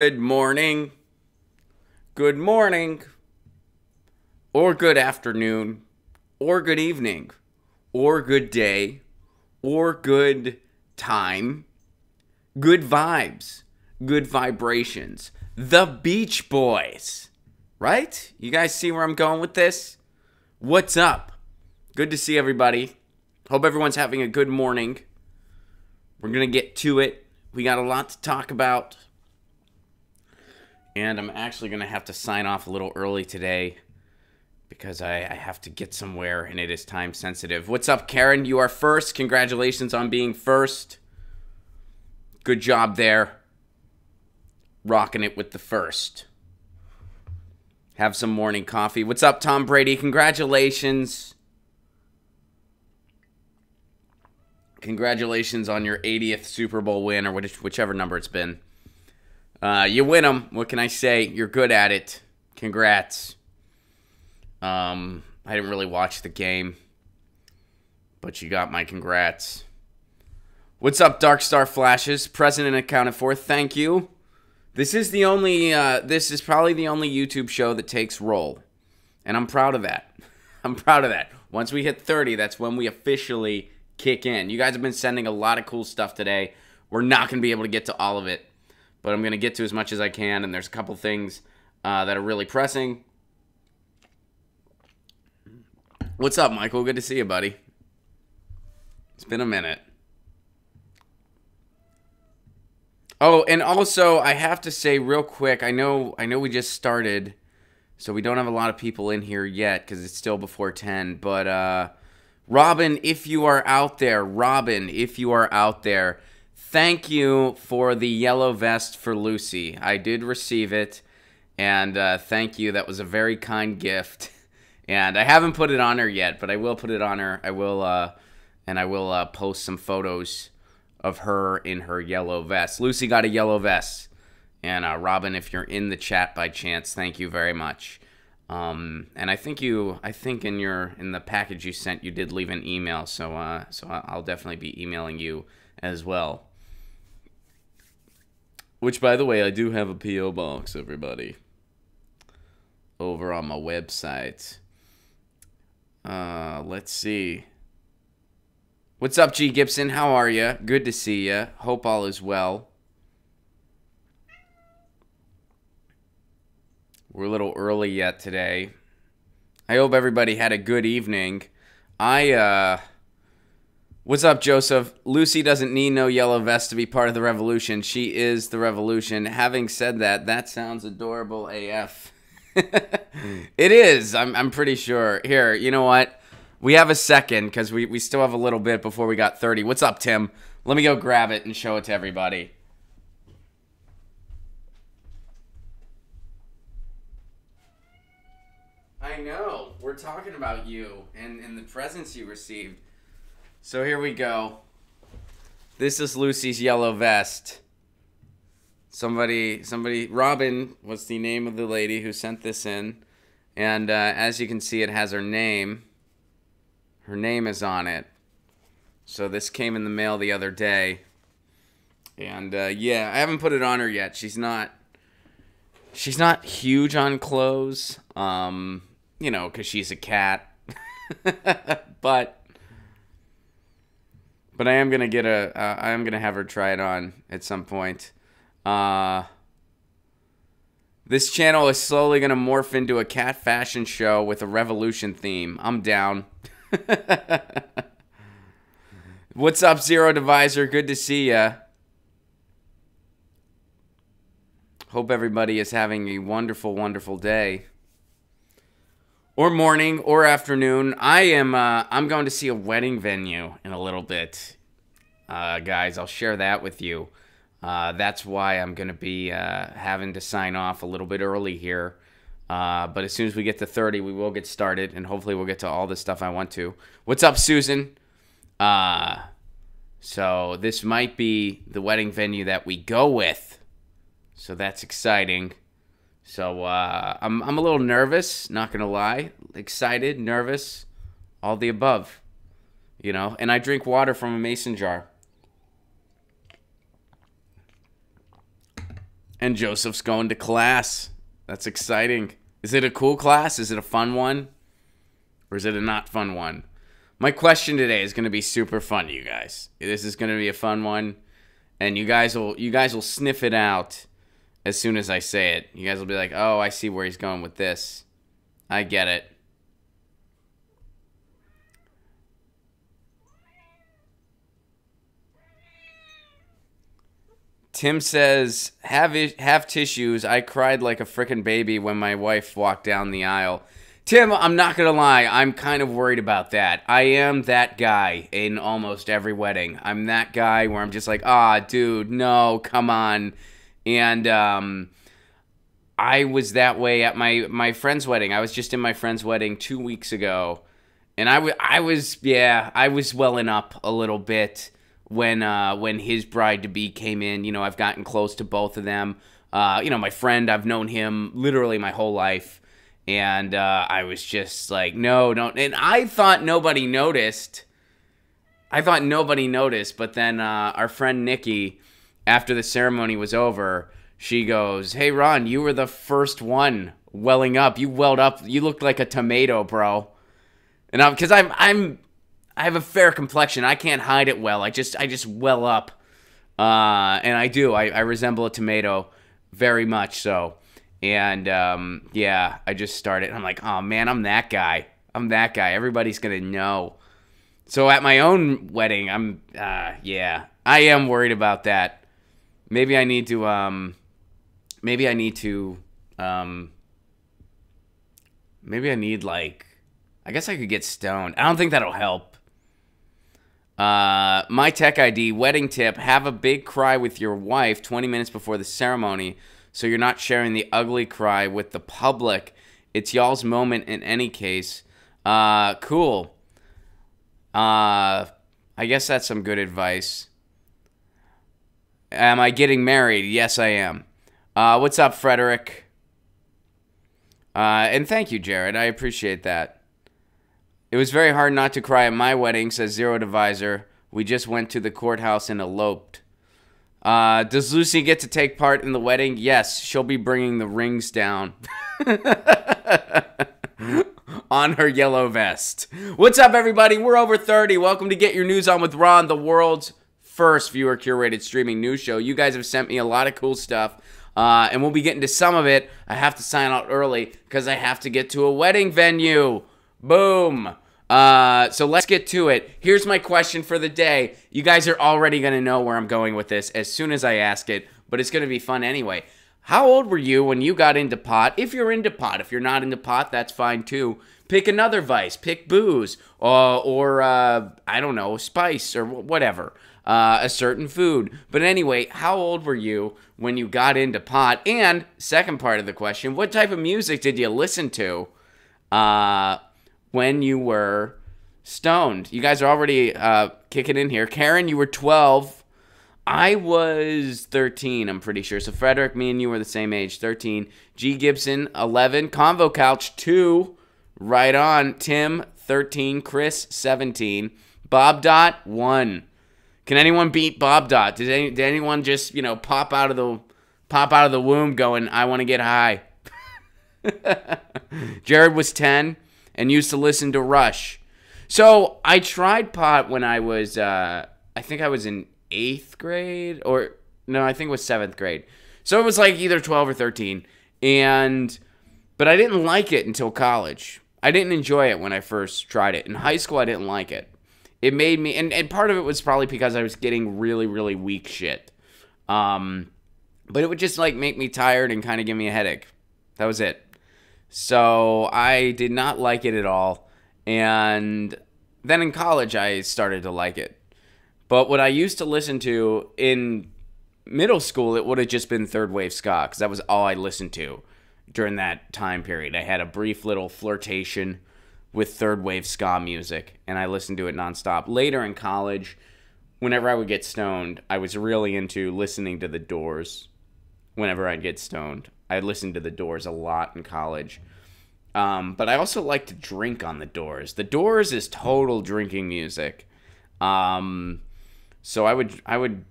Good morning, good morning, or good afternoon, or good evening, or good day, or good time, good vibes, good vibrations. The Beach Boys, right? You guys see where I'm going with this? What's up? Good to see everybody. Hope everyone's having a good morning. We're going to get to it. We got a lot to talk about. And I'm actually going to have to sign off a little early today because I have to get somewhere and it is time sensitive. What's up, Karen? You are first. Congratulations on being first. Good job there. Rocking it with the first. Have some morning coffee. What's up, Tom Brady? Congratulations. Congratulations on your 80th Super Bowl win or whichever number it's been. You win them. What can I say? You're good at it. Congrats. I didn't really watch the game, but you got my congrats. What's up, Dark Star Flashes? Present and accounted for. Thank you. This is the only. This is probably the only YouTube show that takes roll, and I'm proud of that. I'm proud of that. Once we hit 30, that's when we officially kick in. You guys have been sending a lot of cool stuff today. We're not going to be able to get to all of it, but I'm going to get to as much as I can, and there's a couple things that are really pressing. What's up, Michael? Good to see you, buddy. It's been a minute. Oh, and also, I have to say real quick, I know we just started, so we don't have a lot of people in here yet because it's still before 10, but Robin, if you are out there, thank you for the yellow vest for Lucy. I did receive it, and thank you. That was a very kind gift. And I haven't put it on her yet, but I will put it on her. I will post some photos of her in her yellow vest. Lucy got a yellow vest. And Robin, if you're in the chat by chance, thank you very much. And I think in the package you sent, you did leave an email, so I'll definitely be emailing you as well. Which, by the way, I do have a P.O. box, everybody, over on my website. Let's see. What's up, G. Gibson? How are you? Good to see you. Hope all is well. We're a little early yet today. I hope everybody had a good evening. What's up, Joseph? Lucy doesn't need no yellow vest to be part of the revolution. She is the revolution. Having said that, that sounds adorable AF. It is. I'm pretty sure. Here, you know what? We have a second because we still have a little bit before we got 30. What's up, Tim? Let me go grab it and show it to everybody. I know. We're talking about you and the presents you received. So here we go. This is Lucy's yellow vest. Somebody, Robin was the name of the lady who sent this in. And as you can see, it has her name. Her name is on it. So this came in the mail the other day. And yeah, I haven't put it on her yet. She's not huge on clothes. You know, because she's a cat. But I am gonna I am gonna have her try it on at some point. This channel is slowly gonna morph into a cat fashion show with a revolution theme. I'm down. What's up, Zero Divisor? Good to see ya. Hope everybody is having a wonderful, wonderful day. Or morning, or afternoon. I'm going to see a wedding venue in a little bit. Guys, I'll share that with you. That's why I'm going to be having to sign off a little bit early here. But as soon as we get to 30, we will get started, and hopefully we'll get to all the stuff I want to. What's up, Susan? So this might be the wedding venue that we go with. So that's exciting. So I'm a little nervous, not gonna lie. Excited, nervous, all the above. You know, and I drink water from a mason jar. And Joseph's going to class. That's exciting. Is it a cool class? Is it a fun one? Or is it a not fun one? My question today is going to be super fun, you guys. This is going to be a fun one. And you guys will sniff it out as soon as I say it. You guys will be like, oh, I see where he's going with this. I get it. Tim says, have tissues. I cried like a frickin' baby when my wife walked down the aisle. Tim, I'm not going to lie. I'm kind of worried about that. I am that guy in almost every wedding. I'm that guy where I'm just like, dude, no, come on. And I was that way at my friend's wedding. I was just in my friend's wedding 2 weeks ago. And I was welling up a little bit when his bride-to-be came in. You know, I've gotten close to both of them. My friend, I've known him literally my whole life. And I was just like, no, don't. And I thought nobody noticed. But then our friend Nikki, after the ceremony was over, she goes, hey, Ron, you were the first one welling up. You welled up. You looked like a tomato, bro. And because I have a fair complexion. I can't hide it well. I just well up. And I do. I resemble a tomato very much so. And, I just started. I'm like, oh, man, I'm that guy. Everybody's going to know. So at my own wedding, I am worried about that. Maybe I need like, I guess I could get stoned. I don't think that'll help. My tech ID, wedding tip, have a big cry with your wife 20 minutes before the ceremony. So you're not sharing the ugly cry with the public. It's y'all's moment in any case. Cool. I guess that's some good advice. Am I getting married? Yes, I am. What's up, Frederick? And thank you, Jared. I appreciate that. It was very hard not to cry at my wedding, says Zero Divisor. We just went to the courthouse and eloped. Does Lucy get to take part in the wedding? Yes, she'll be bringing the rings down on her yellow vest. What's up, everybody? We're over 30. Welcome to Get Your News On with Ron, the world's first viewer-curated streaming news show. You guys have sent me a lot of cool stuff, and we'll be getting to some of it. I have to sign out early because I have to get to a wedding venue. Boom. So let's get to it. Here's my question for the day. You guys are already going to know where I'm going with this as soon as I ask it, but it's going to be fun anyway. How old were you when you got into pot? If you're into pot. If you're not into pot, that's fine too. Pick another vice. Pick booze or I don't know, spice or whatever. A certain food. But anyway, how old were you when you got into pot? And second part of the question, what type of music did you listen to when you were stoned? You guys are already kicking in here. Karen, you were 12. I was 13, I'm pretty sure. So Frederick, me and you were the same age, 13. G. Gibson, 11. Convo Couch, 2. Right on. Tim, 13. Chris, 17. Bob Dot, 1. Can anyone beat Bob Dot? Did anyone just, pop out of the womb going, I want to get high? Jared was 10 and used to listen to Rush. So I tried pot when I was, I think I was in 8th grade, I think it was 7th grade. So it was like either 12 or 13. But I didn't like it until college. I didn't enjoy it when I first tried it. In high school, I didn't like it. It made me, and part of it was probably because I was getting really, really weak shit. But it would just like make me tired and kind of give me a headache. That was it. So I did not like it at all. And then in college, I started to like it. But what I used to listen to in middle school, it would have just been third wave ska, because that was all I listened to during that time period. I had a brief little flirtation with third wave ska music, and I listened to it nonstop. Later in college, whenever I would get stoned, I was really into listening to The Doors. Whenever I'd get stoned, I listened to The Doors a lot in college. But I also like to drink on The Doors. The Doors is total drinking music. So I would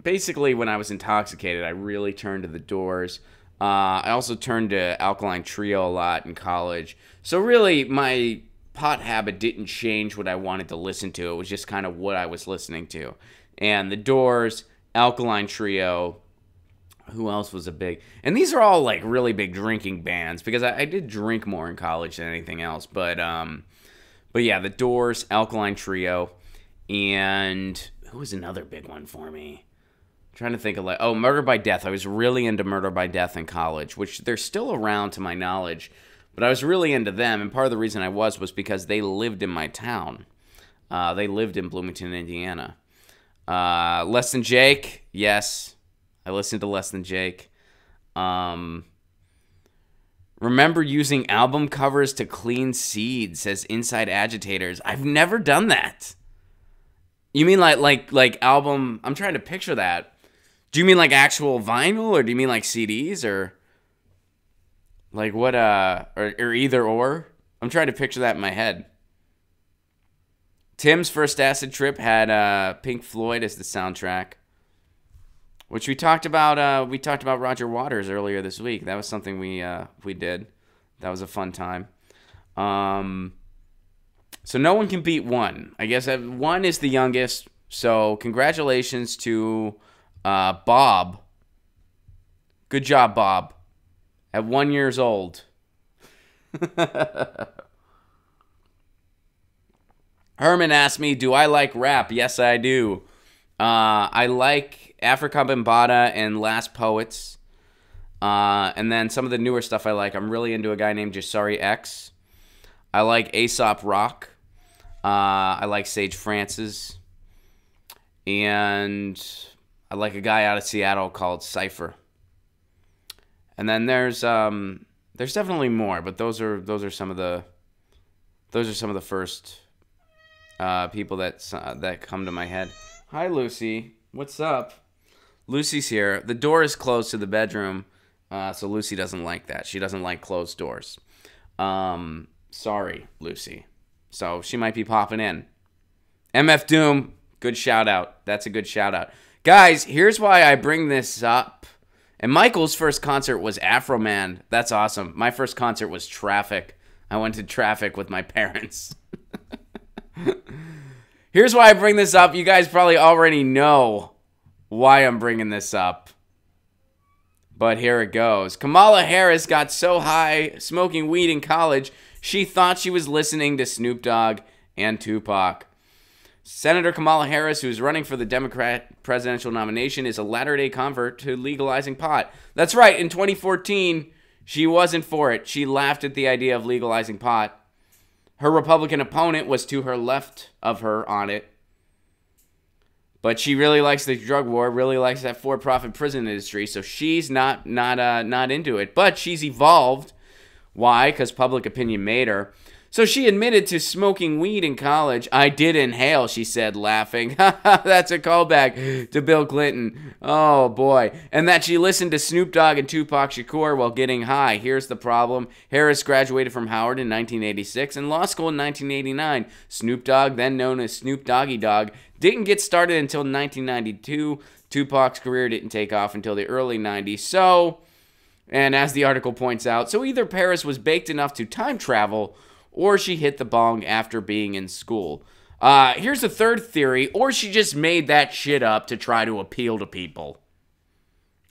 basically when I was intoxicated, I really turned to the Doors. I also turned to Alkaline Trio a lot in college. So really, my pot habit didn't change what I wanted to listen to. It was just kind of what I was listening to. And the Doors, Alkaline Trio, who else was a big... And these are all like really big drinking bands because I did drink more in college than anything else. But yeah, the Doors, Alkaline Trio, and who was another big one for me? I'm trying to think of like... Oh, Murder by Death. I was really into Murder by Death in college, which they're still around to my knowledge. But I was really into them, and part of the reason I was because they lived in my town. They lived in Bloomington, Indiana. Less Than Jake, yes. I listened to Less Than Jake. Remember using album covers to clean seeds, says Inside Agitators. I've never done that. You mean like album... I'm trying to picture that. Do you mean like actual vinyl, or do you mean like CDs, or... Like what, or either or? I'm trying to picture that in my head. Tim's first acid trip had Pink Floyd as the soundtrack, which we talked about. We talked about Roger Waters earlier this week. That was something we did. That was a fun time. So no one can beat one. I guess one is the youngest. So congratulations to Bob. Good job, Bob. At 1 year old. Herman asked me, do I like rap? Yes, I do. I like Afrika Bambaataa and Last Poets. And then some of the newer stuff I like. I'm really into a guy named Jasari X. I like Aesop Rock. I like Sage Francis. And I like a guy out of Seattle called Cypher. And then there's definitely more, but those are some of the first people that come to my head. Hi, Lucy. What's up? Lucy's here. The door is closed to the bedroom, so Lucy doesn't like that. She doesn't like closed doors. Sorry, Lucy. So she might be popping in. MF Doom, good shout out. That's a good shout out. Guys, here's why I bring this up. And Michael's first concert was Afro Man. That's awesome. My first concert was Traffic. I went to Traffic with my parents. Here's why I bring this up. You guys probably already know why I'm bringing this up. But here it goes. Kamala Harris got so high smoking weed in college, she thought she was listening to Snoop Dogg and Tupac. Senator Kamala Harris, who's running for the Democrat presidential nomination, is a latter-day convert to legalizing pot. That's right. In 2014, she wasn't for it. She laughed at the idea of legalizing pot. Her Republican opponent was to her left of her on it. But she really likes the drug war, really likes that for-profit prison industry, so she's not into it. But she's evolved. Why? Because public opinion made her. So she admitted to smoking weed in college. I did inhale, she said, laughing. That's a callback to Bill Clinton. Oh, boy. And that she listened to Snoop Dogg and Tupac Shakur while getting high. Here's the problem. Harris graduated from Howard in 1986 and law school in 1989. Snoop Dogg, then known as Snoop Doggy Dogg, didn't get started until 1992. Tupac's career didn't take off until the early 90s. So, and as the article points out, so either Paris was baked enough to time travel, or she hit the bong after being in school. Here's a third theory, or she just made that shit up to try to appeal to people.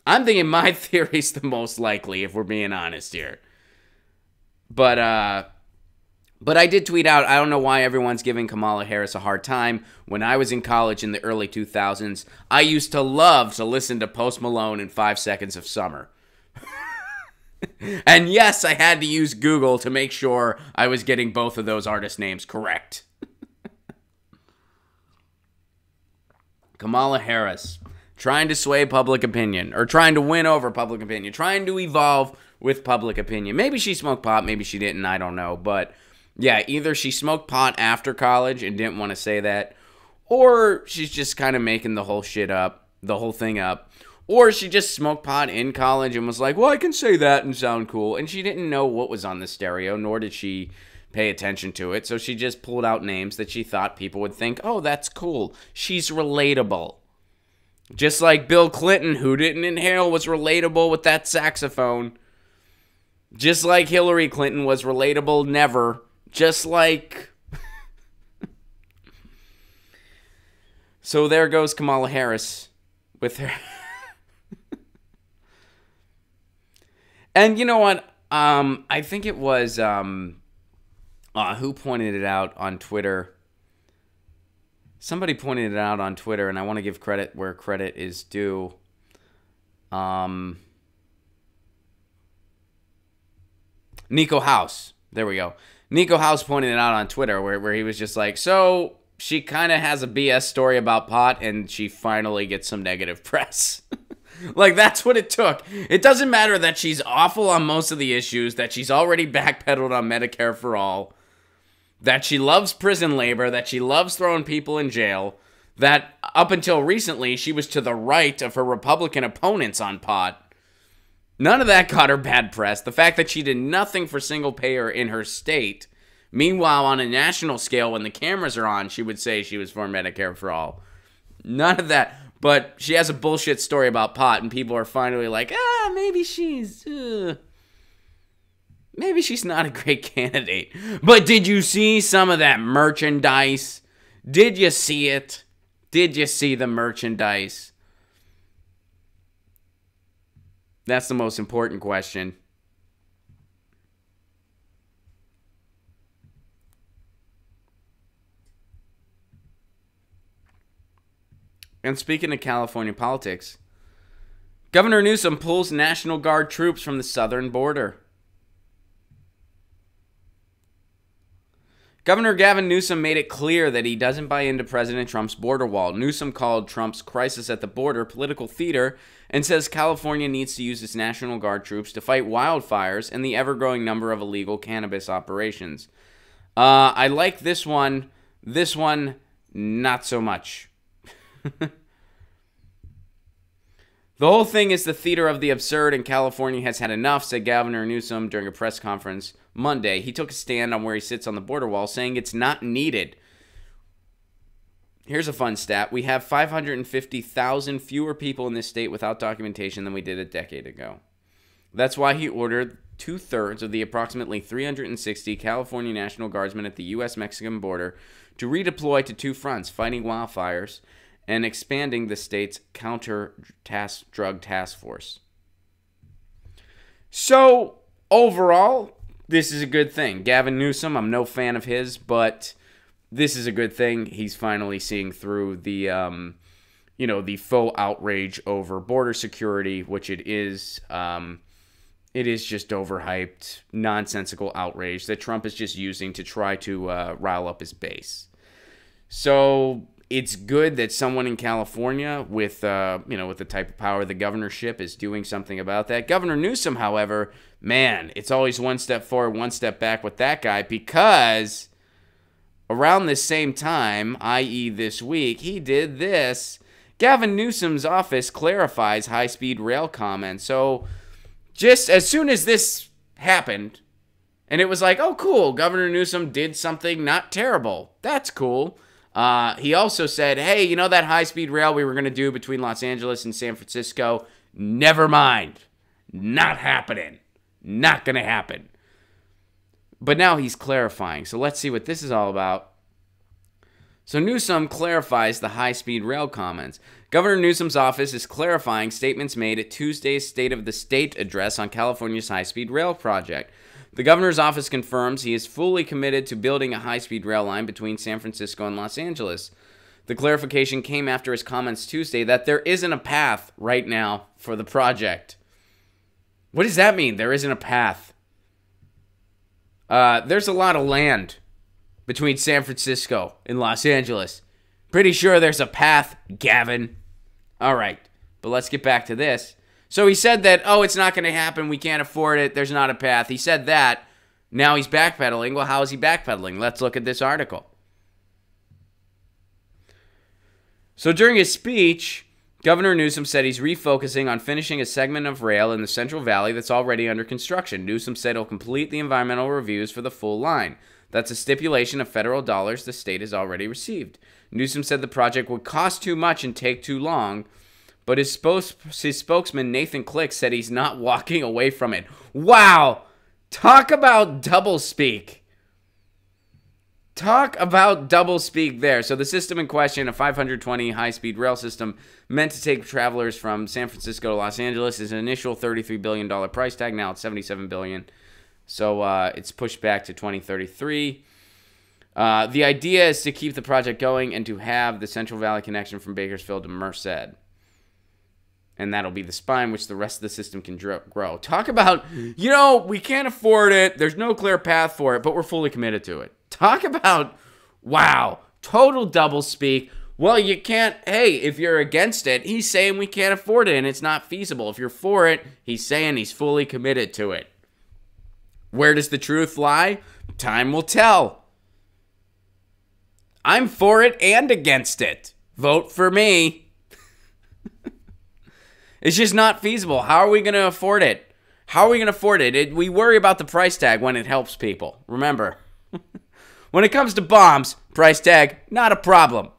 I'm thinking my theory's the most likely, if we're being honest here. But I did tweet out, I don't know why everyone's giving Kamala Harris a hard time. When I was in college in the early 2000s, I used to love to listen to Post Malone and 5 Seconds of Summer. And yes, I had to use Google to make sure I was getting both of those artist names correct. Kamala Harris, trying to sway public opinion, or trying to win over public opinion, trying to evolve with public opinion. Maybe she smoked pot, maybe she didn't, I don't know. But yeah, either she smoked pot after college and didn't want to say that, or she's just kind of making the whole shit up, the whole thing up. Or she just smoked pot in college and was like, well, I can say that and sound cool. And she didn't know what was on the stereo, nor did she pay attention to it. So she just pulled out names that she thought people would think, oh, that's cool. She's relatable. Just like Bill Clinton, who didn't inhale, was relatable with that saxophone. Just like Hillary Clinton was relatable, never. Just like... So there goes Kamala Harris with her... And you know what? I think it was... who pointed it out on Twitter? Somebody pointed it out on Twitter, and I want to give credit where credit is due. Nico House. There we go. Nico House pointed it out on Twitter where he was just like, so she kind of has a BS story about pot, and she finally gets some negative press. Like, that's what it took. It doesn't matter that she's awful on most of the issues, that she's already backpedaled on Medicare for all, that she loves prison labor, that she loves throwing people in jail, that up until recently she was to the right of her Republican opponents on pot. None of that got her bad press. The fact that she did nothing for single payer in her state. Meanwhile, on a national scale, when the cameras are on, she would say she was for Medicare for all. None of that. But she has a bullshit story about pot, and people are finally like, maybe she's not a great candidate. But did you see some of that merchandise? Did you see it? Did you see the merchandise? That's the most important question. And speaking of California politics, Governor Newsom pulls National Guard troops from the southern border. Governor Gavin Newsom made it clear that he doesn't buy into President Trump's border wall. Newsom called Trump's crisis at the border political theater and says California needs to use its National Guard troops to fight wildfires and the ever-growing number of illegal cannabis operations. I like this one. This one, not so much. The whole thing is the theater of the absurd, and California has had enough, said Governor Newsom during a press conference Monday. He took a stand on where he sits on the border wall, saying it's not needed. Here's a fun stat. We have 550,000 fewer people in this state without documentation than we did a decade ago. That's why he ordered 2/3 of the approximately 360 California National Guardsmen at the U.S.-Mexican border to redeploy to two fronts, fighting wildfires and expanding the state's counter-drug task force. So, overall, this is a good thing. Gavin Newsom, I'm no fan of his, but this is a good thing. He's finally seeing through the, the faux outrage over border security, which it is. It is just overhyped, nonsensical outrage that Trump is just using to try to rile up his base. So it's good that someone in California with the type of power the governorship is doing something about that. Governor Newsom, however, man, it's always one step forward, one step back with that guy, because around this same time, i.e. this week, he did this. Gavin Newsom's office clarifies high-speed rail comments. So just as soon as this happened, and it was like, oh, cool, Governor Newsom did something not terrible. That's cool. He also said, hey, that high-speed rail we were going to do between Los Angeles and San Francisco, never mind. Not happening. Not going to happen. But now he's clarifying. So let's see what this is all about. So Newsom clarifies the high-speed rail comments. Governor Newsom's office is clarifying statements made at Tuesday's State of the State address on California's high-speed rail project. The governor's office confirms he is fully committed to building a high-speed rail line between San Francisco and Los Angeles. The clarification came after his comments Tuesday that there isn't a path right now for the project. What does that mean, there isn't a path? There's a lot of land between San Francisco and Los Angeles. Pretty sure there's a path, Gavin. All right, but let's get back to this. So he said that, it's not going to happen. We can't afford it. There's not a path. He said that. Now he's backpedaling. Well, how is he backpedaling? Let's look at this article. So during his speech, Governor Newsom said he's refocusing on finishing a segment of rail in the Central Valley that's already under construction. Newsom said he'll complete the environmental reviews for the full line. That's a stipulation of federal dollars the state has already received. Newsom said the project would cost too much and take too long, but his spokesman, Nathan Click, said he's not walking away from it. Wow! Talk about doublespeak. Talk about doublespeak there. So the system in question, a 520 high-speed rail system meant to take travelers from San Francisco to Los Angeles, is an initial $33 billion price tag. Now it's $77 billion. So it's pushed back to 2033. The idea is to keep the project going and to have the Central Valley connection from Bakersfield to Merced. And that'll be the spine which the rest of the system can grow. Talk about, we can't afford it. There's no clear path for it, but we're fully committed to it. Talk about, wow, total doublespeak. Well, you can't, hey, if you're against it, he's saying we can't afford it and it's not feasible. If you're for it, he's saying he's fully committed to it. Where does the truth lie? Time will tell. I'm for it and against it. Vote for me. It's just not feasible. How are we going to afford it? How are we going to afford it? We worry about the price tag when it helps people. Remember. When it comes to bombs, price tag, not a problem.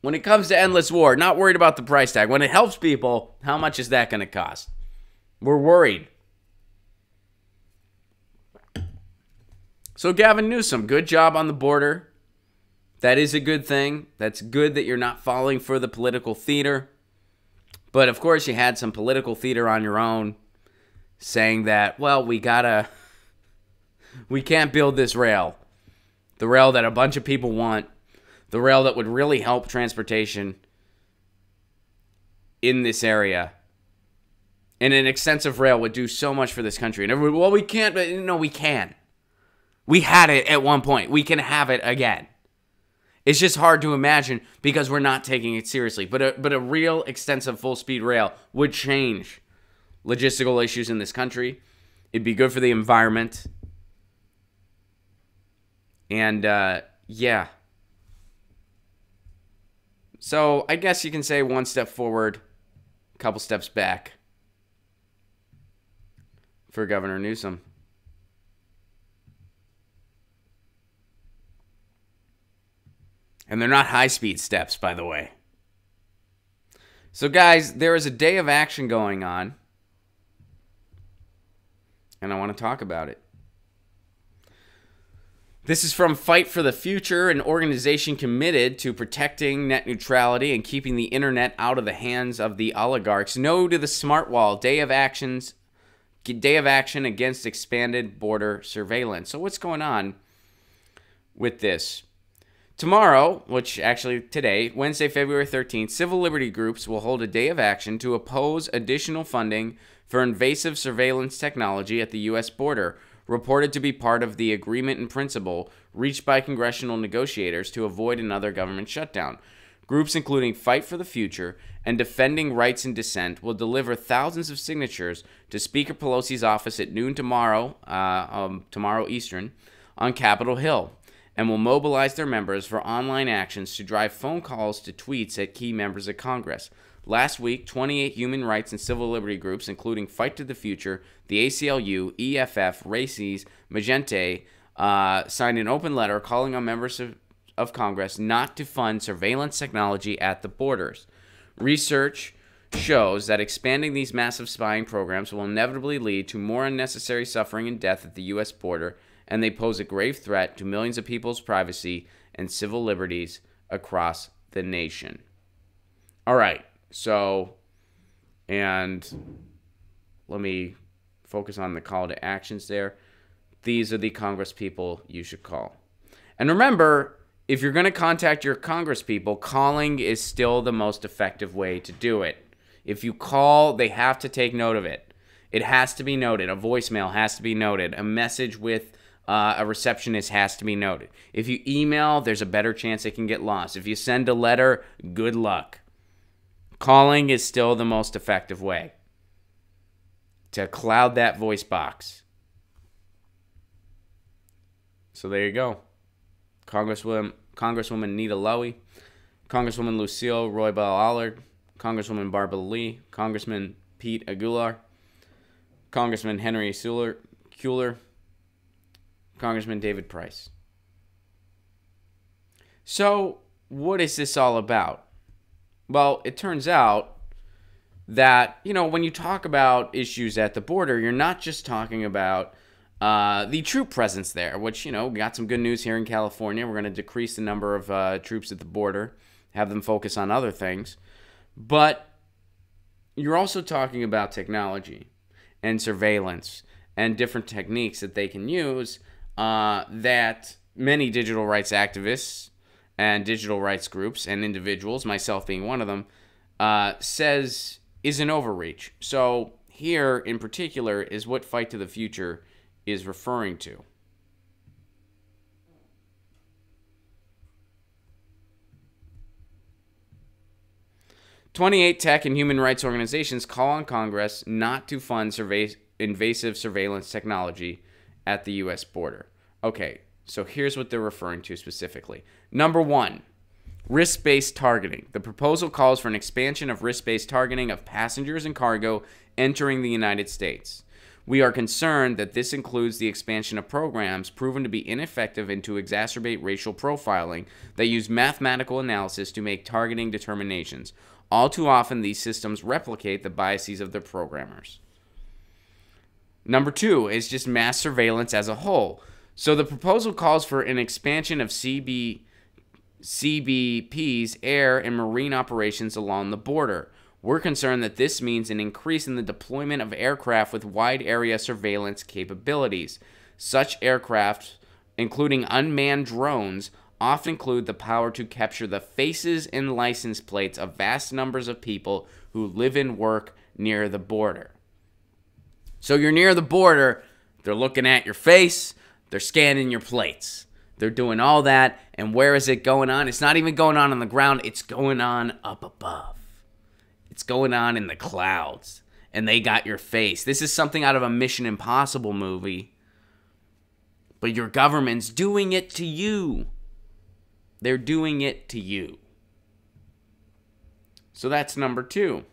When it comes to endless war, not worried about the price tag. When it helps people, how much is that going to cost? We're worried. So Gavin Newsom, good job on the border. That is a good thing. That's good that you're not falling for the political theater. But of course you had some political theater on your own saying that, well, we can't build this rail. The rail that a bunch of people want. The rail that would really help transportation in this area. And an extensive rail would do so much for this country. And everyone, well, we can't. But no, we can. We had it at one point. We can have it again. It's just hard to imagine because we're not taking it seriously. But a real extensive full-speed rail would change logistical issues in this country. It'd be good for the environment. And, yeah. So, I guess you can say one step forward, a couple steps back for Governor Newsom. And they're not high-speed steps, by the way. So, guys, there is a day of action going on. And I want to talk about it. This is from Fight for the Future, an organization committed to protecting net neutrality and keeping the internet out of the hands of the oligarchs. No to the smart wall. Day of action against expanded border surveillance. So what's going on with this? Tomorrow, which actually today, Wednesday, February 13th, civil liberty groups will hold a day of action to oppose additional funding for invasive surveillance technology at the U.S. border, reported to be part of the agreement in principle reached by congressional negotiators to avoid another government shutdown. Groups including Fight for the Future and Defending Rights and Dissent will deliver thousands of signatures to Speaker Pelosi's office at noon tomorrow Eastern, on Capitol Hill, and will mobilize their members for online actions to drive phone calls to tweets at key members of Congress. Last week, 28 human rights and civil liberty groups, including Fight to the Future, the ACLU, EFF, Races, Magente, signed an open letter calling on members of Congress not to fund surveillance technology at the borders. Research shows that expanding these massive spying programs will inevitably lead to more unnecessary suffering and death at the U.S. border, and they pose a grave threat to millions of people's privacy and civil liberties across the nation. All right. So, and let me focus on the call to actions there. These are the Congress people you should call. And remember, if you're going to contact your Congress people, calling is still the most effective way to do it. If you call, they have to take note of it. It has to be noted. A voicemail has to be noted. A message with a receptionist has to be noted. If you email, there's a better chance it can get lost. If you send a letter, good luck. Calling is still the most effective way to cloud that voice box. So there you go. Congresswoman Nita Lowey, Congresswoman Lucille Roybal Allard, Congresswoman Barbara Lee, Congressman Pete Aguilar, Congressman Henry Cuellar, Congressman David Price. So what is this all about? Well, it turns out that, when you talk about issues at the border, you're not just talking about the troop presence there, which, we got some good news here in California. We're going to decrease the number of troops at the border, have them focus on other things. But you're also talking about technology and surveillance and different techniques that they can use that many digital rights activists and digital rights groups and individuals, myself being one of them, says is an overreach. So here in particular is what Fight to the Future is referring to. "28 tech and human rights organizations call on Congress not to fund invasive surveillance technology at the U.S. border." Okay, so here's what they're referring to specifically. Number one, risk-based targeting. The proposal calls for an expansion of risk-based targeting of passengers and cargo entering the United States. "We are concerned that this includes the expansion of programs proven to be ineffective and to exacerbate racial profiling that use mathematical analysis to make targeting determinations. All too often, these systems replicate the biases of their programmers." Number two is just mass surveillance as a whole. So the proposal calls for an expansion of CBP's air and marine operations along the border. "We're concerned that this means an increase in the deployment of aircraft with wide area surveillance capabilities. Such aircraft, including unmanned drones, often include the power to capture the faces and license plates of vast numbers of people who live and work near the border." So you're near the border, they're looking at your face, they're scanning your plates. They're doing all that, and where is it going on? It's not even going on the ground, it's going on up above. It's going on in the clouds, and they got your face. This is something out of a Mission Impossible movie, but your government's doing it to you. They're doing it to you. So that's number two.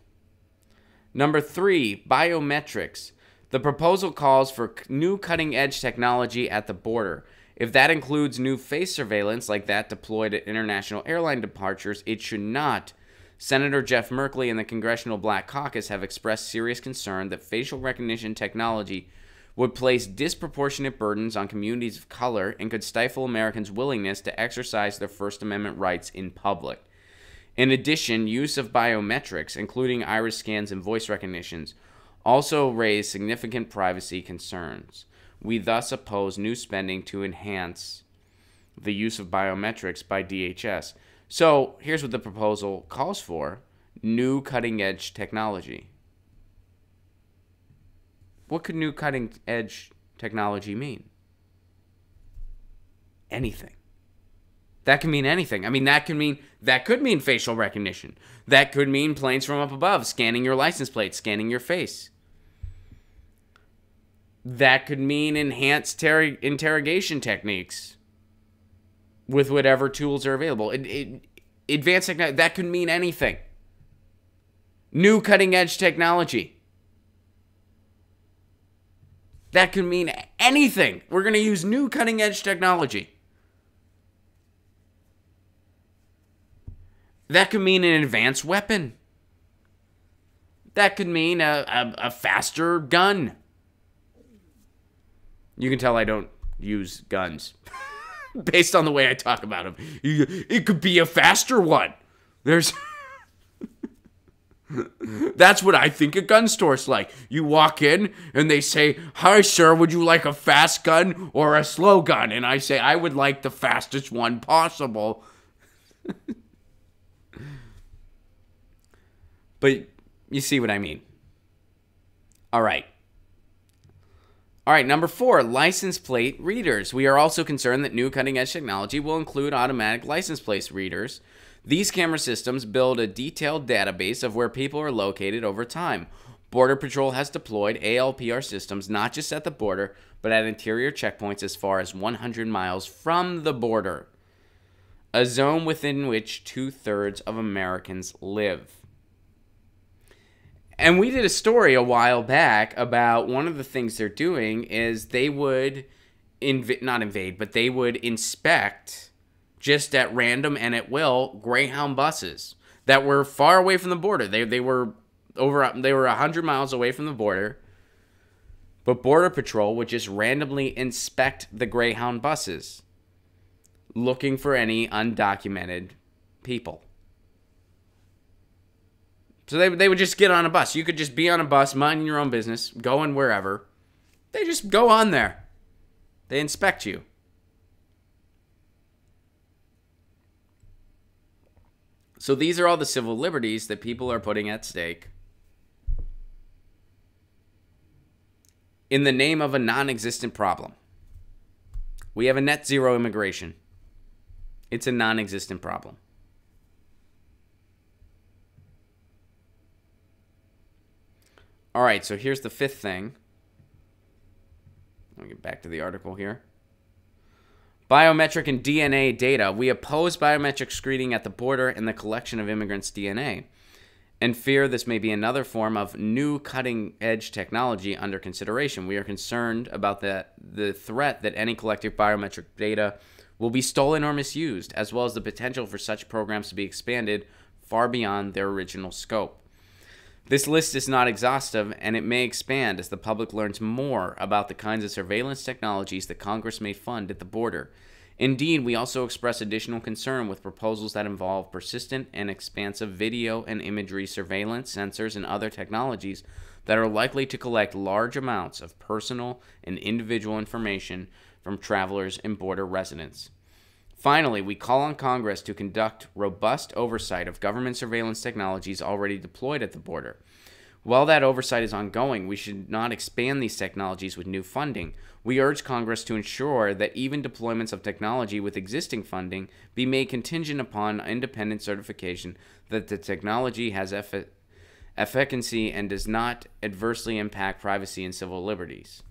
Number three, biometrics. The proposal calls for new cutting-edge technology at the border. If that includes new face surveillance like that deployed at international airline departures, it should not. Senator Jeff Merkley and the Congressional Black Caucus have expressed serious concern that facial recognition technology would place disproportionate burdens on communities of color and could stifle Americans' willingness to exercise their First Amendment rights in public. In addition, use of biometrics, including iris scans and voice recognitions, also raise significant privacy concerns. We thus oppose new spending to enhance the use of biometrics by DHS. So here's what the proposal calls for: new cutting-edge technology. What could new cutting-edge technology mean? Anything. That can mean anything. I mean, that could mean facial recognition. That could mean planes from up above scanning your license plate, scanning your face. That could mean enhanced interrogation techniques with whatever tools are available. Advanced technology, that could mean anything. New cutting-edge technology. That could mean anything. We're going to use new cutting-edge technology. That could mean an advanced weapon. That could mean a faster gun. You can tell I don't use guns based on the way I talk about them. It could be a faster one. That's what I think a gun store's like. You walk in and they say, "Hi, sir, would you like a fast gun or a slow gun?" And I say, "I would like the fastest one possible." But you see what I mean. All right, number 4, license plate readers. We are also concerned that new cutting-edge technology will include automatic license plate readers. These camera systems build a detailed database of where people are located over time. Border Patrol has deployed ALPR systems not just at the border, but at interior checkpoints as far as 100 miles from the border, a zone within which 2/3 of Americans live. And we did a story a while back about one of the things they're doing is they would they would inspect just at random and at will, Greyhound buses that were far away from the border. They were 100 miles away from the border. But Border Patrol would just randomly inspect the Greyhound buses, looking for any undocumented people. So they would just get on a bus. You could just be on a bus, minding your own business, going wherever. They just go on there. They inspect you. So these are all the civil liberties that people are putting at stake in the name of a non-existent problem. We have a net zero immigration. It's a non-existent problem. All right, so here's the fifth thing. Let me get back to the article here. Biometric and DNA data. We oppose biometric screening at the border and the collection of immigrants' DNA, and fear this may be another form of new cutting-edge technology under consideration. We are concerned about the threat that any collective biometric data will be stolen or misused, as well as the potential for such programs to be expanded far beyond their original scope. This list is not exhaustive, and it may expand as the public learns more about the kinds of surveillance technologies that Congress may fund at the border. Indeed, we also express additional concern with proposals that involve persistent and expansive video and imagery surveillance, sensors, and other technologies that are likely to collect large amounts of personal and individual information from travelers and border residents. Finally, we call on Congress to conduct robust oversight of government surveillance technologies already deployed at the border. While that oversight is ongoing, we should not expand these technologies with new funding. We urge Congress to ensure that even deployments of technology with existing funding be made contingent upon independent certification that the technology has efficacy and does not adversely impact privacy and civil liberties.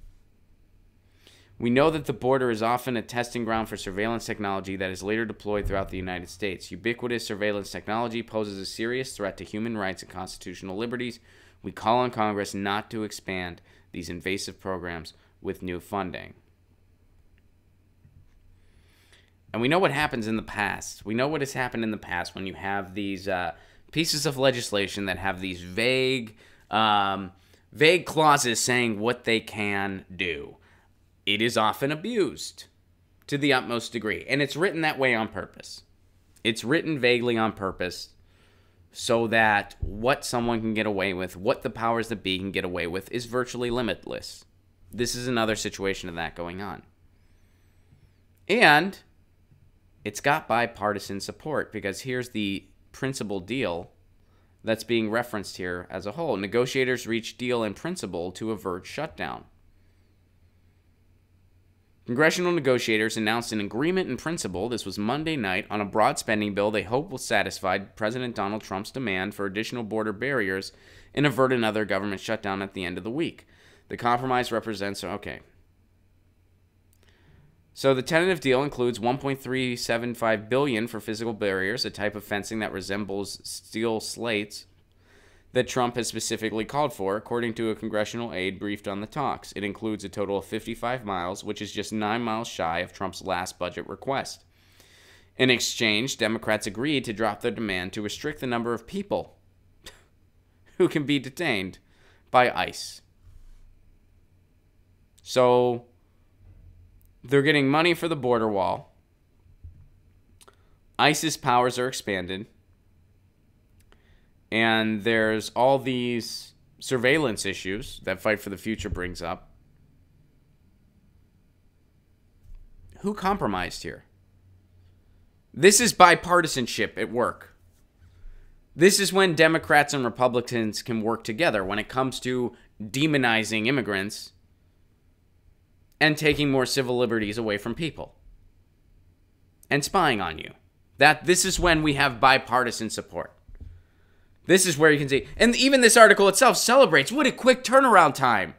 We know that the border is often a testing ground for surveillance technology that is later deployed throughout the United States. Ubiquitous surveillance technology poses a serious threat to human rights and constitutional liberties. We call on Congress not to expand these invasive programs with new funding. And we know what happens in the past. We know what has happened in the past when you have these pieces of legislation that have these vague clauses saying what they can do. It is often abused to the utmost degree. And it's written that way on purpose. It's written vaguely on purpose so that what someone can get away with, what the powers that be can get away with, is virtually limitless. This is another situation of that going on. And it's got bipartisan support, because here's the principal deal that's being referenced here as a whole. Negotiators reached deal in principle to avert shutdown. Congressional negotiators announced an agreement in principle, this was Monday night, on a broad spending bill they hope will satisfy President Donald Trump's demand for additional border barriers and avert another government shutdown at the end of the week. The compromise represents, So the tentative deal includes $1.375 billion for physical barriers, a type of fencing that resembles steel slates that Trump has specifically called for, according to a congressional aide briefed on the talks. It includes a total of 55 miles, which is just 9 miles shy of Trump's last budget request. In exchange, Democrats agreed to drop their demand to restrict the number of people who can be detained by ICE. So they're getting money for the border wall. ICE's powers are expanded. And there's all these surveillance issues that Fight for the Future brings up. Who compromised here? This is bipartisanship at work. This is when Democrats and Republicans can work together when it comes to demonizing immigrants and taking more civil liberties away from people and spying on you. This is when we have bipartisan support. This is where you can see, and even this article itself celebrates what a quick turnaround time.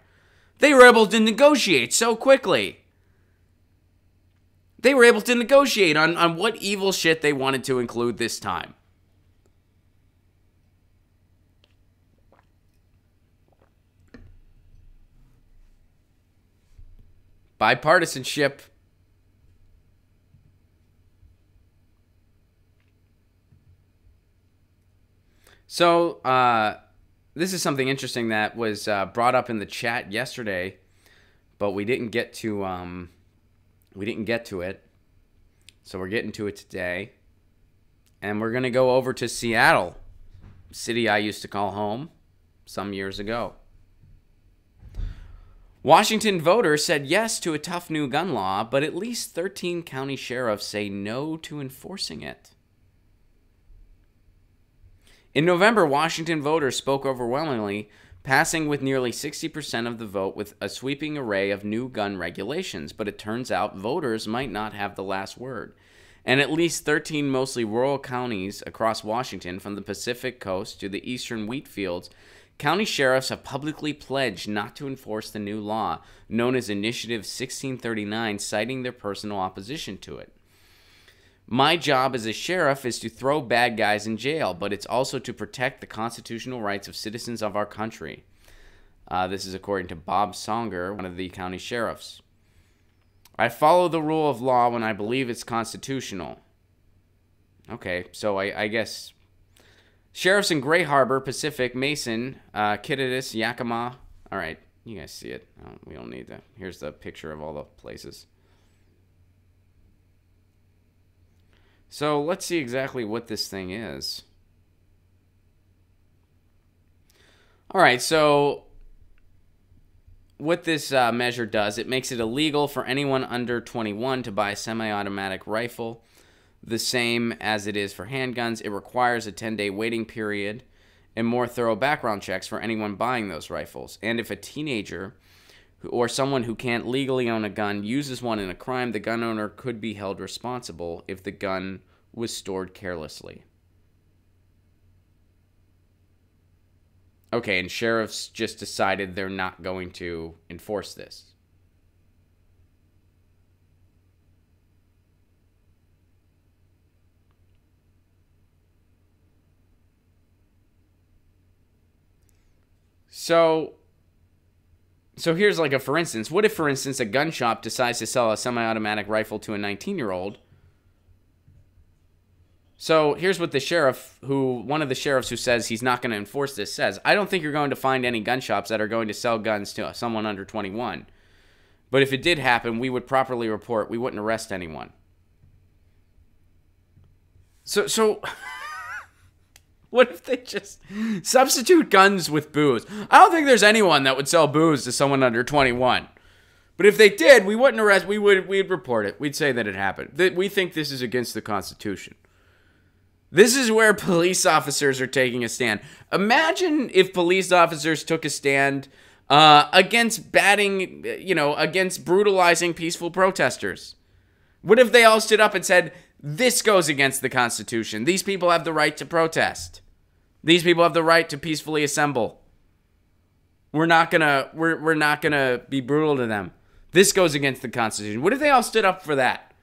They were able to negotiate so quickly. They were able to negotiate on what evil shit they wanted to include this time. Bipartisanship. So, this is something interesting that was brought up in the chat yesterday, but we didn't get to it. So we're getting to it today. And we're going to go over to Seattle, city I used to call home some years ago. Washington voters said yes to a tough new gun law, but at least 13 county sheriffs say no to enforcing it. In November, Washington voters spoke overwhelmingly, passing with nearly 60% of the vote with a sweeping array of new gun regulations. But it turns out voters might not have the last word. And at least 13 mostly rural counties across Washington, from the Pacific coast to the eastern wheat fields, county sheriffs have publicly pledged not to enforce the new law, known as Initiative 1639, citing their personal opposition to it. My job as a sheriff is to throw bad guys in jail, but it's also to protect the constitutional rights of citizens of our country. This is according to Bob Songer, one of the county sheriffs. I follow the rule of law when I believe it's constitutional. Okay, so I guess sheriffs in Gray Harbor, Pacific, Mason, Kittitas, Yakima. All right, you guys see it. Oh, we don't need to. Here's the picture of all the places. So let's see exactly what this thing is. All right, so what this measure does, it makes it illegal for anyone under 21 to buy a semi-automatic rifle, the same as it is for handguns. It requires a 10-day waiting period and more thorough background checks for anyone buying those rifles. And if a teenager or someone who can't legally own a gun uses one in a crime, the gun owner could be held responsible if the gun was stored carelessly. Okay, and sheriffs just decided they're not going to enforce this. So here's like a for instance. What if, for instance, a gun shop decides to sell a semi-automatic rifle to a 19-year-old? So here's what one of the sheriffs who says he's not going to enforce this says. I don't think you're going to find any gun shops that are going to sell guns to someone under 21. But if it did happen, we would properly report. We wouldn't arrest anyone. So what if they just substitute guns with booze? I don't think there's anyone that would sell booze to someone under 21. But if they did, we wouldn't arrest. We'd report it. We'd say that it happened. We think this is against the Constitution. This is where police officers are taking a stand. Imagine if police officers took a stand against against brutalizing peaceful protesters. What if they all stood up and said, this goes against the Constitution. These people have the right to protest. These people have the right to peacefully assemble. We're not gonna be brutal to them. This goes against the Constitution. What if they all stood up for that?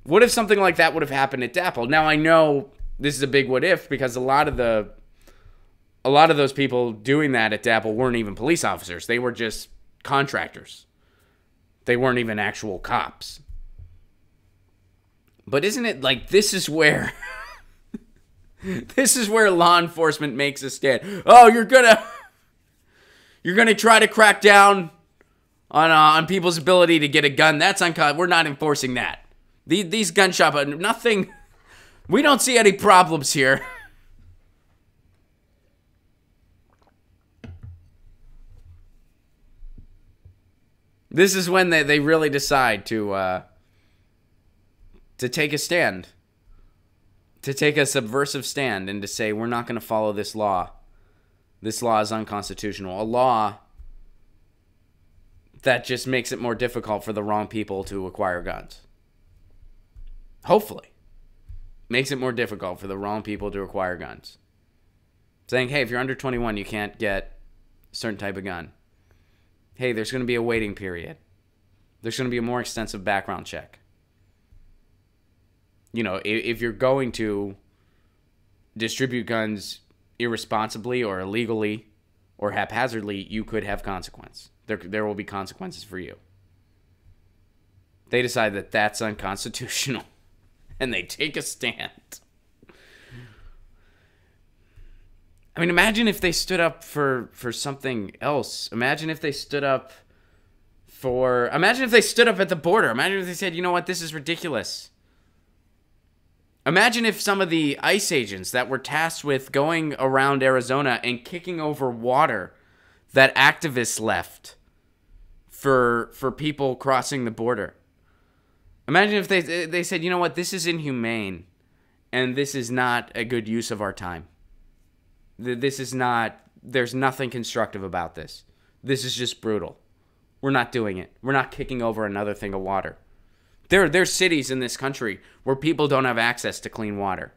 What if something like that would have happened at DAPL? Now I know this is a big what if because a lot of those people doing that at DAPL weren't even police officers. They were just contractors. They weren't even actual cops. But isn't it like this is where law enforcement makes a stand? Oh, you're gonna try to crack down on people's ability to get a gun. That's we're not enforcing that. These gun shops are nothing. We don't see any problems here. This is when they really decide to take a stand, to take a subversive stand, and to say we're not going to follow this law. This law is unconstitutional. A law that just makes it more difficult for the wrong people to acquire guns. Hopefully. Makes it more difficult for the wrong people to acquire guns. Saying, hey, if you're under 21, you can't get a certain type of gun. Hey, there's going to be a waiting period. There's going to be a more extensive background check. You know, if you're going to distribute guns irresponsibly or illegally or haphazardly, you could have consequence. There will be consequences for you. They decide that that's unconstitutional. And they take a stand. I mean, imagine if they stood up for something else. Imagine if they stood up imagine if they stood up at the border. Imagine if they said, you know what, this is ridiculous. Imagine if some of the ICE agents that were tasked with going around Arizona and kicking over water that activists left for people crossing the border. Imagine if they said, you know what, this is inhumane, and this is not a good use of our time. This is not, there's nothing constructive about this. This is just brutal. We're not doing it. We're not kicking over another thing of water. There's cities in this country where people don't have access to clean water.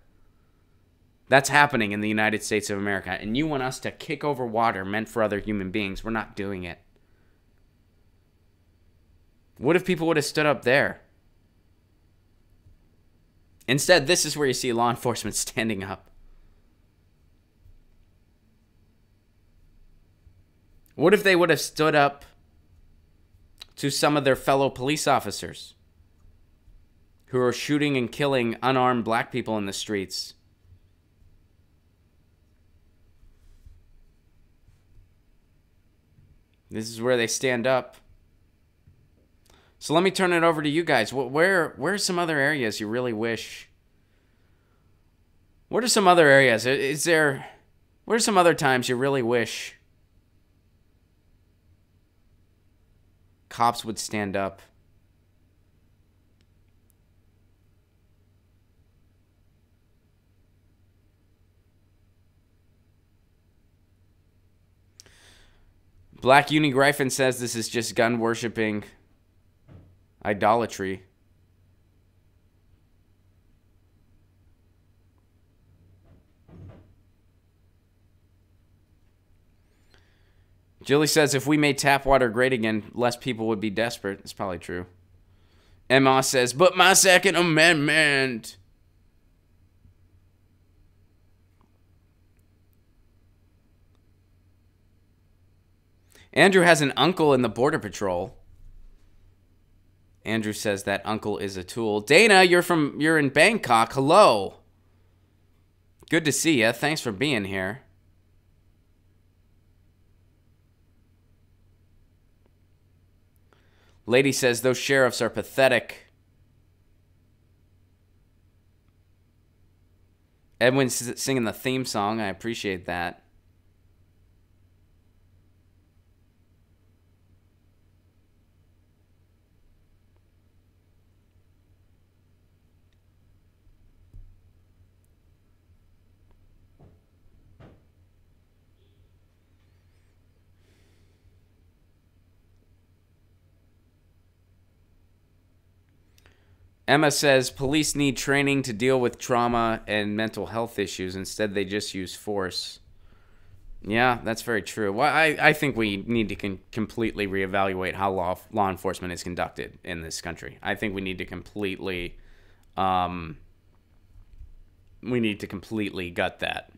That's happening in the United States of America, and you want us to kick over water meant for other human beings. We're not doing it. What if people would have stood up there? Instead, this is where you see law enforcement standing up. What if they would have stood up to some of their fellow police officers who are shooting and killing unarmed black people in the streets? This is where they stand up. So let me turn it over to you guys. Where are some other areas you really wish? What are some other areas? What are some other times you really wish cops would stand up? Black Uni Griffin says this is just gun worshipping idolatry. Jilly says if we made tap water great again, less people would be desperate. It's probably true. Emma says, but my Second Amendment. Andrew has an uncle in the Border Patrol. Andrew says that uncle is a tool. Dana, you're in Bangkok. Hello. Good to see you. Thanks for being here. Lady says those sheriffs are pathetic. Edwin's singing the theme song. I appreciate that. Emma says police need training to deal with trauma and mental health issues. Instead, they just use force. Yeah, that's very true. Well, I think we need to completely reevaluate how law enforcement is conducted in this country. I think we need to completely gut that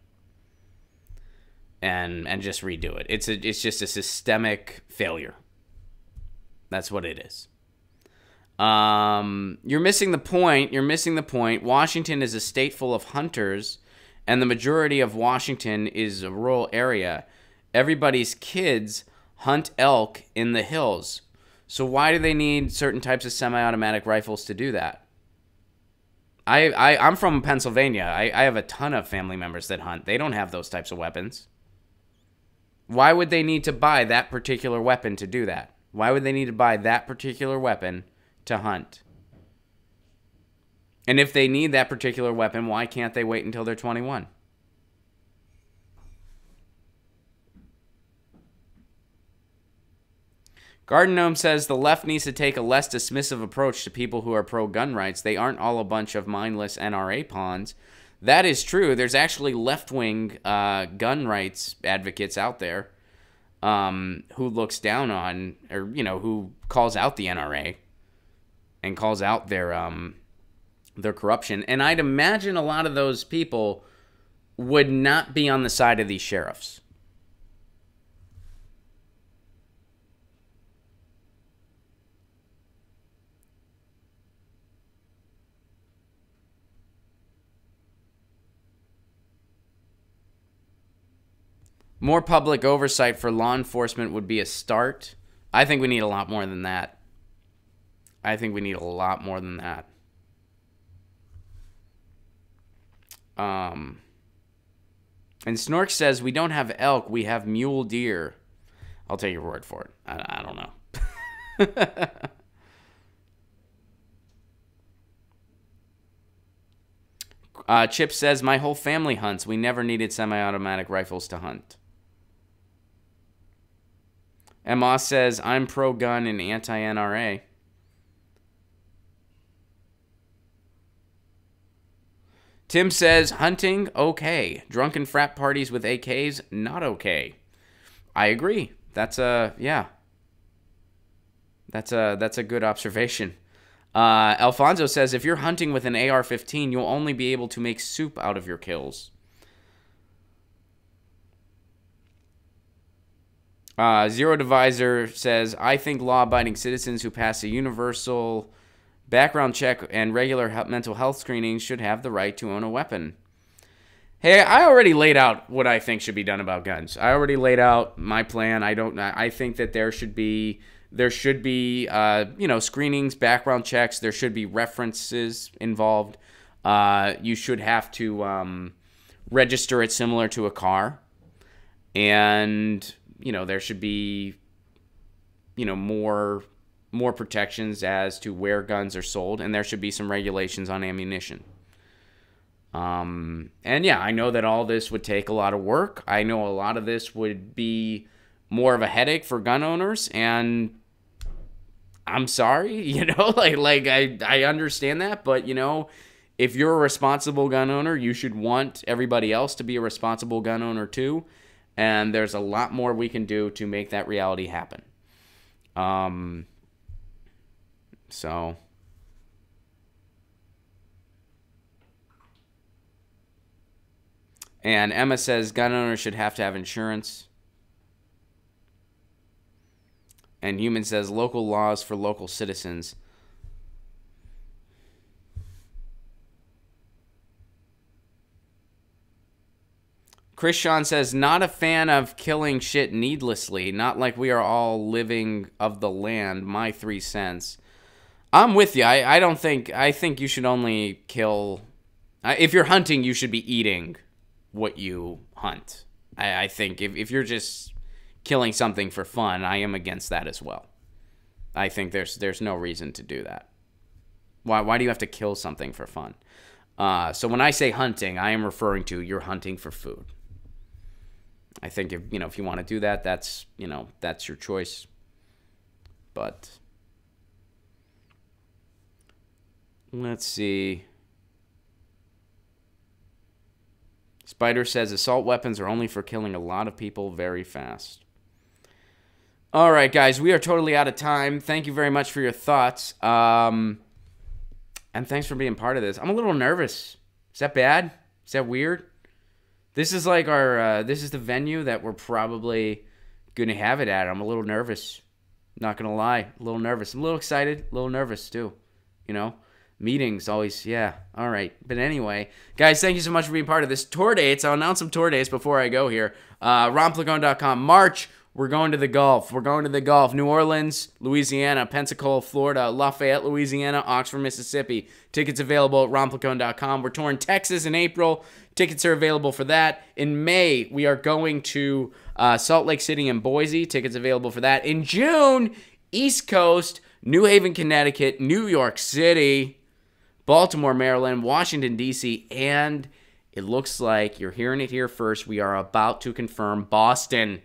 and just redo it. It's just a systemic failure. That's what it is. You're missing the point. Washington is a state full of hunters, and the majority of Washington is a rural area. Everybody's kids hunt elk in the hills. So why do they need certain types of semi-automatic rifles to do that? I'm from Pennsylvania. I have a ton of family members that hunt. They don't have those types of weapons. Why would they need to buy that particular weapon to do that? Why would they need to buy that particular weapon to hunt? And if they need that particular weapon, why can't they wait until they're 21? Garden Gnome says the left needs to take a less dismissive approach to people who are pro-gun rights. They aren't all a bunch of mindless NRA pawns. That is true. There's actually left-wing gun rights advocates out there who looks down on, or who calls out the NRA and calls out their corruption. And I'd imagine a lot of those people would not be on the side of these sheriffs. More public oversight for law enforcement would be a start. I think we need a lot more than that. I think we need a lot more than that. And Snork says, we don't have elk, we have mule deer. I'll take your word for it. I don't know. Chip says, my whole family hunts. We never needed semi-automatic rifles to hunt. And Moss says, I'm pro-gun and anti-NRA. Tim says, hunting, okay. Drunken frat parties with AKs, not okay. I agree. That's a good observation. Alfonso says, if you're hunting with an AR-15, you'll only be able to make soup out of your kills. Zero Divisor says, I think law-abiding citizens who pass a universal background check and regular mental health screening should have the right to own a weapon. Hey, I already laid out what I think should be done about guns. I already laid out my plan. I think that there should be screenings, background checks. There should be references involved. You should have to register it similar to a car. And, there should be, more protections as to where guns are sold. And there should be some regulations on ammunition. And yeah, I know that all this would take a lot of work. I know a lot of this would be more of a headache for gun owners, and I'm sorry, I understand that, but if you're a responsible gun owner, you should want everybody else to be a responsible gun owner too, and there's a lot more we can do to make that reality happen. So and Emma says gun owners should have to have insurance. And Human says local laws for local citizens. Chris Sean says, not a fan of killing shit needlessly. Not like we are all living of the land. My 3 cents. I'm with you. I think you should only kill. If you're hunting, you should be eating what you hunt. I think if you're just killing something for fun, I am against that as well. I think there's no reason to do that. Why do you have to kill something for fun? So when I say hunting, I am referring to you're hunting for food. I think if you want to do that, that's your choice. But let's see. Spider says assault weapons are only for killing a lot of people very fast. All right, guys, we are totally out of time. Thank you very much for your thoughts. And thanks for being part of this. I'm a little nervous. Is that bad? Is that weird? This is like this is the venue that we're probably going to have it at. I'm a little nervous. Not going to lie. A little nervous. I'm a little excited. A little nervous, too. Meetings always, yeah. All right. But anyway, guys, thank you so much for being part of this. Tour dates. I'll announce some tour dates before I go here. RonPlagone.com. March, we're going to the Gulf. We're going to the Gulf. New Orleans, Louisiana, Pensacola, Florida, Lafayette, Louisiana, Oxford, Mississippi. Tickets available at RonPlagone.com. We're touring Texas in April. Tickets are available for that. In May, we are going to Salt Lake City and Boise. Tickets available for that. In June, East Coast, New Haven, Connecticut, New York City, Baltimore, Maryland, Washington, D.C., and it looks like you're hearing it here first. We are about to confirm Boston.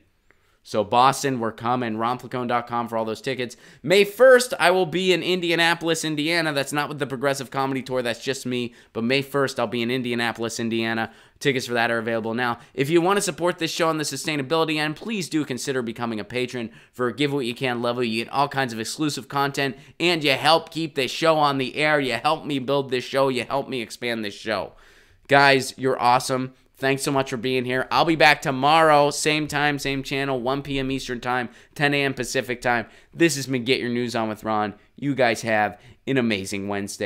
So Boston, we're coming. RonPlagone.com for all those tickets. May 1st, I will be in Indianapolis, Indiana. That's not with the Progressive Comedy Tour. That's just me. But May 1st, I'll be in Indianapolis, Indiana. Tickets for that are available now. If you want to support this show on the sustainability end, please do consider becoming a patron. For a Give What You Can level, you get all kinds of exclusive content, and you help keep this show on the air. You help me build this show. You help me expand this show. Guys, you're awesome. Thanks so much for being here. I'll be back tomorrow, same time, same channel, 1 p.m. Eastern Time, 10 a.m. Pacific Time. This has been Get Your News On with Ron. You guys have an amazing Wednesday.